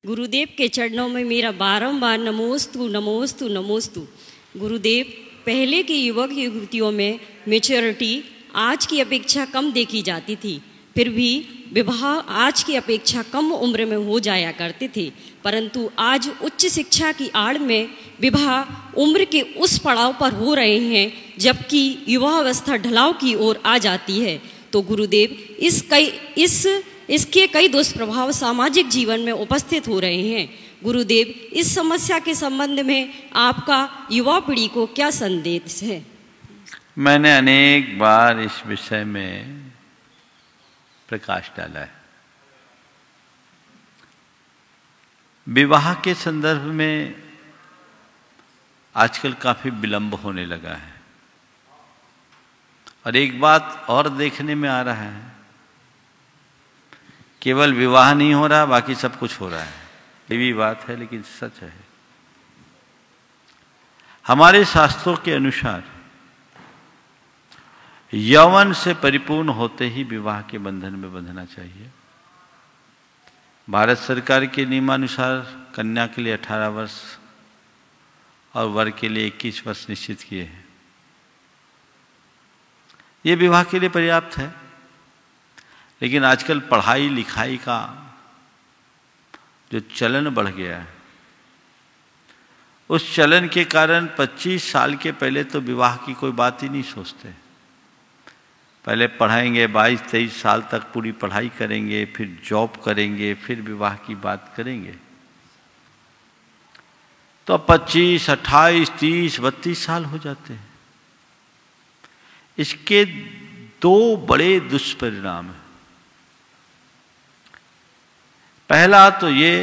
गुरुदेव के चरणों में मेरा बारंबार नमोस्तु नमोस्तु नमोस्तु। गुरुदेव, पहले की युवक युवतियों में मैच्योरिटी आज की अपेक्षा कम देखी जाती थी, फिर भी विवाह आज की अपेक्षा कम उम्र में हो जाया करते थे, परंतु आज उच्च शिक्षा की आड़ में विवाह उम्र के उस पड़ाव पर हो रहे हैं जबकि युवावस्था ढलाव की ओर आ जाती है। तो गुरुदेव, इसके कई दुष्प्रभाव सामाजिक जीवन में उपस्थित हो रहे हैं। गुरुदेव, इस समस्या के संबंध में आपका युवा पीढ़ी को क्या संदेश है? मैंने अनेक बार इस विषय में प्रकाश डाला है। विवाह के संदर्भ में आजकल काफी विलंब होने लगा है और एक बात और देखने में आ रहा है, केवल विवाह नहीं हो रहा, बाकी सब कुछ हो रहा है। ये भी बात है लेकिन सच है। हमारे शास्त्रों के अनुसार यौवन से परिपूर्ण होते ही विवाह के बंधन में बंधना चाहिए। भारत सरकार के नियमानुसार कन्या के लिए 18 वर्ष और वर के लिए 21 वर्ष निश्चित किए हैं। ये विवाह के लिए पर्याप्त है, लेकिन आजकल पढ़ाई लिखाई का जो चलन बढ़ गया है, उस चलन के कारण 25 साल के पहले तो विवाह की कोई बात ही नहीं सोचते। पहले पढ़ाएंगे, 22-23 साल तक पूरी पढ़ाई करेंगे, फिर जॉब करेंगे, फिर विवाह की बात करेंगे। तो 25, 28, 30, 32 साल हो जाते हैं। इसके दो बड़े दुष्परिणाम हैं। पहला तो ये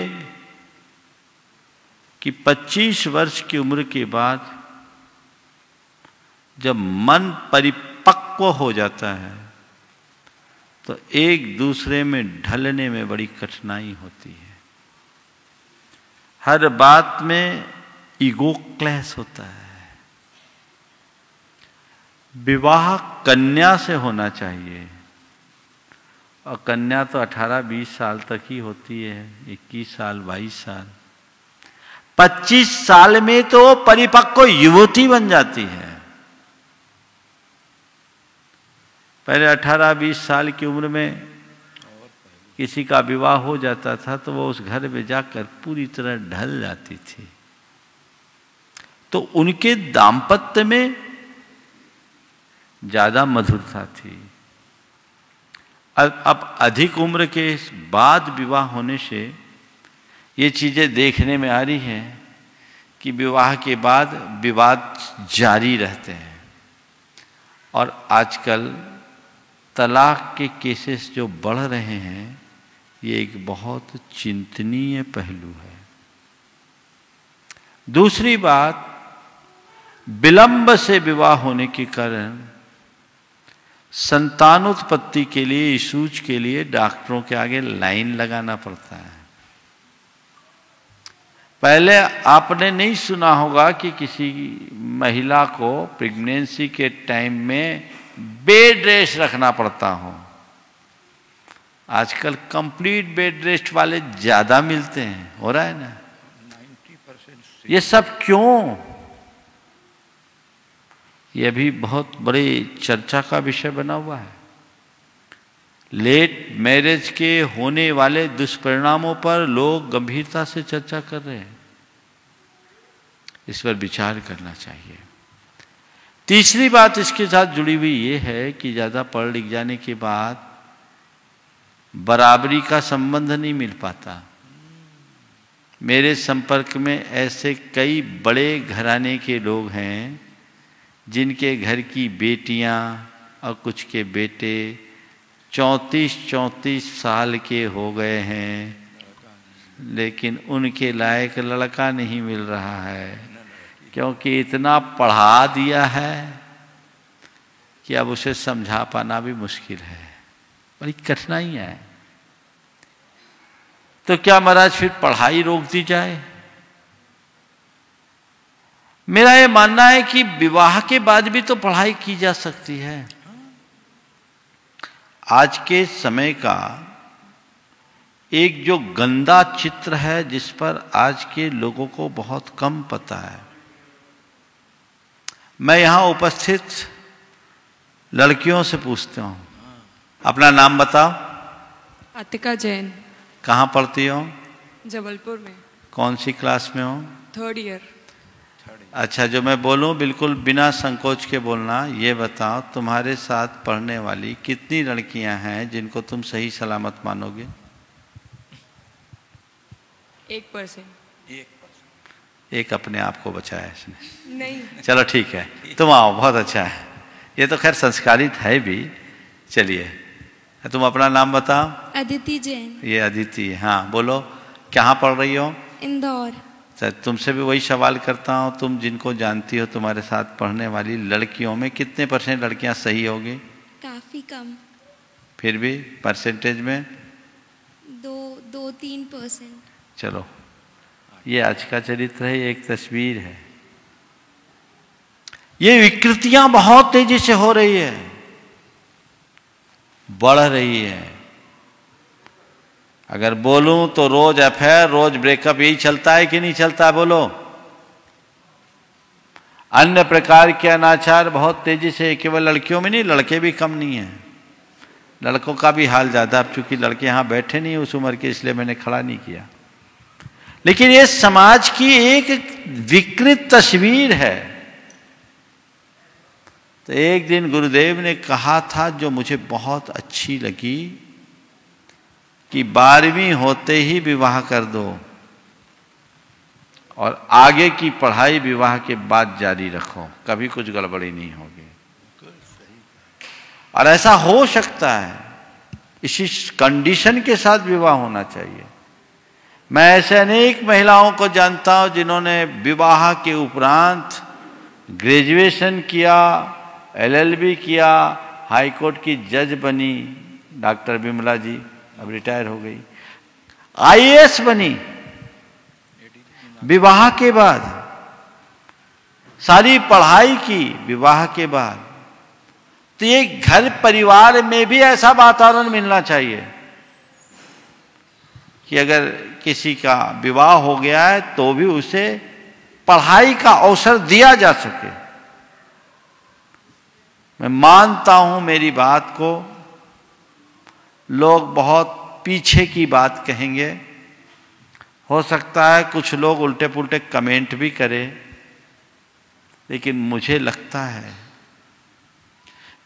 कि 25 वर्ष की उम्र के बाद जब मन परिपक्व हो जाता है तो एक दूसरे में ढलने में बड़ी कठिनाई होती है। हर बात में ईगो क्लैश होता है। विवाह कन्या से होना चाहिए और कन्या तो 18-20 साल तक ही होती है, 21 साल 22 साल। 25 साल में तो वो परिपक्व युवती बन जाती है। पहले 18-20 साल की उम्र में किसी का विवाह हो जाता था तो वो उस घर में जाकर पूरी तरह ढल जाती थी। तो उनके दाम्पत्य में ज्यादा मधुरता थी। अब अधिक उम्र के बाद विवाह होने से ये चीजें देखने में आ रही हैं कि विवाह के बाद विवाद जारी रहते हैं और आजकल तलाक के केसेस जो बढ़ रहे हैं, ये एक बहुत चिंतनीय पहलू है। दूसरी बात, विलंब से विवाह होने के कारण संतानोत्पत्ति के लिए, इशूज के लिए डॉक्टरों के आगे लाइन लगाना पड़ता है। पहले आपने नहीं सुना होगा कि किसी महिला को प्रेगनेंसी के टाइम में बेड रेस्ट रखना पड़ता हो। आजकल कंप्लीट बेड रेस्ट वाले ज्यादा मिलते हैं, हो रहा है ना। 90%। ये सब क्यों? यह भी बहुत बड़ी चर्चा का विषय बना हुआ है। लेट मैरिज के होने वाले दुष्परिणामों पर लोग गंभीरता से चर्चा कर रहे हैं। इस पर विचार करना चाहिए। तीसरी बात इसके साथ जुड़ी हुई ये है कि ज्यादा पढ़ लिख जाने के बाद बराबरी का संबंध नहीं मिल पाता। मेरे संपर्क में ऐसे कई बड़े घराने के लोग हैं जिनके घर की बेटियां और कुछ के बेटे 34-34 साल के हो गए हैं, लेकिन उनके लायक लड़का नहीं मिल रहा है, क्योंकि इतना पढ़ा दिया है कि अब उसे समझा पाना भी मुश्किल है। बड़ी कठिनाइयां हैं। तो क्या महाराज फिर पढ़ाई रोक दी जाए? मेरा ये मानना है कि विवाह के बाद भी तो पढ़ाई की जा सकती है। आज के समय का एक जो गंदा चित्र है जिस पर आज के लोगों को बहुत कम पता है। मैं यहां उपस्थित लड़कियों से पूछता हूं, अपना नाम बताओ। अतिका जैन। कहां पढ़ती हो? जबलपुर में। कौन सी क्लास में हो? 3rd year. अच्छा, जो मैं बोलूं बिल्कुल बिना संकोच के बोलना। ये बताओ, तुम्हारे साथ पढ़ने वाली कितनी लड़कियां हैं जिनको तुम सही सलामत मानोगे? 1%। एक अपने आप को बचाया इसने। नहीं। चलो ठीक है, तुम आओ, बहुत अच्छा है। ये तो खैर संस्कारित है भी। चलिए, तुम अपना नाम बताओ। अदिति जैन। ये अदिति, हाँ बोलो, कहाँ पढ़ रही हो? इंदौर। सर, तुमसे भी वही सवाल करता हूँ, तुम जिनको जानती हो तुम्हारे साथ पढ़ने वाली लड़कियों में कितने % लड़कियाँ सही होगी? काफी कम। फिर भी परसेंटेज में? 2-3%। चलो, ये आज का चरित्र है, एक तस्वीर है। ये विकृतियां बहुत तेजी से हो रही है, बढ़ रही है। अगर बोलूं तो रोज अफेयर, रोज ब्रेकअप, यही चलता है कि नहीं चलता है? बोलो। अन्य प्रकार के अनाचार बहुत तेजी से, केवल लड़कियों में नहीं, लड़के भी कम नहीं है। लड़कों का भी हाल ज्यादा। अब चूंकि लड़के यहां बैठे नहीं उस उम्र के, इसलिए मैंने खड़ा नहीं किया। लेकिन ये समाज की एक विकृत तस्वीर है। तो एक दिन गुरुदेव ने कहा था, जो मुझे बहुत अच्छी लगी, कि 12वीं होते ही विवाह कर दो और आगे की पढ़ाई विवाह के बाद जारी रखो, कभी कुछ गड़बड़ी नहीं होगी। और ऐसा हो सकता है, इसी कंडीशन के साथ विवाह होना चाहिए। मैं ऐसे अनेक महिलाओं को जानता हूं जिन्होंने विवाह के उपरांत ग्रेजुएशन किया, LLB किया, हाई कोर्ट की जज बनी, डॉक्टर विमला जी अब रिटायर हो गई, IAS बनी विवाह के बाद, सारी पढ़ाई की विवाह के बाद। तो ये घर परिवार में भी ऐसा वातावरण मिलना चाहिए कि अगर किसी का विवाह हो गया है तो भी उसे पढ़ाई का अवसर दिया जा सके। मैं मानता हूं मेरी बात को, लोग बहुत पीछे की बात कहेंगे, हो सकता है कुछ लोग उल्टे पुल्टे कमेंट भी करें, लेकिन मुझे लगता है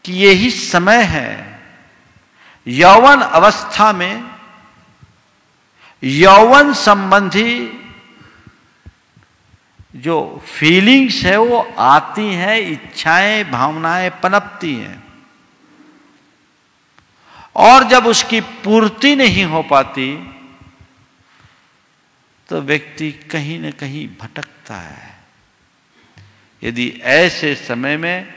कि यही समय है यौवन अवस्था में यौवन संबंधी जो फीलिंग्स है वो आती हैं, इच्छाएं भावनाएं पनपती हैं, और जब उसकी पूर्ति नहीं हो पाती तो व्यक्ति कहीं न कहीं भटकता है। यदि ऐसे समय में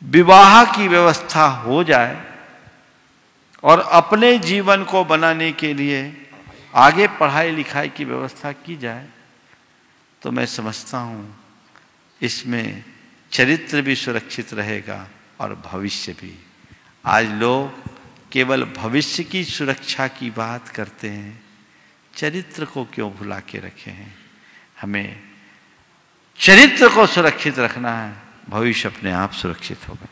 विवाह की व्यवस्था हो जाए और अपने जीवन को बनाने के लिए आगे पढ़ाई लिखाई की व्यवस्था की जाए, तो मैं समझता हूं इसमें चरित्र भी सुरक्षित रहेगा और भविष्य भी। आज लोग केवल भविष्य की सुरक्षा की बात करते हैं, चरित्र को क्यों भुला के रखे हैं? हमें चरित्र को सुरक्षित रखना है, भविष्य अपने आप सुरक्षित होगा।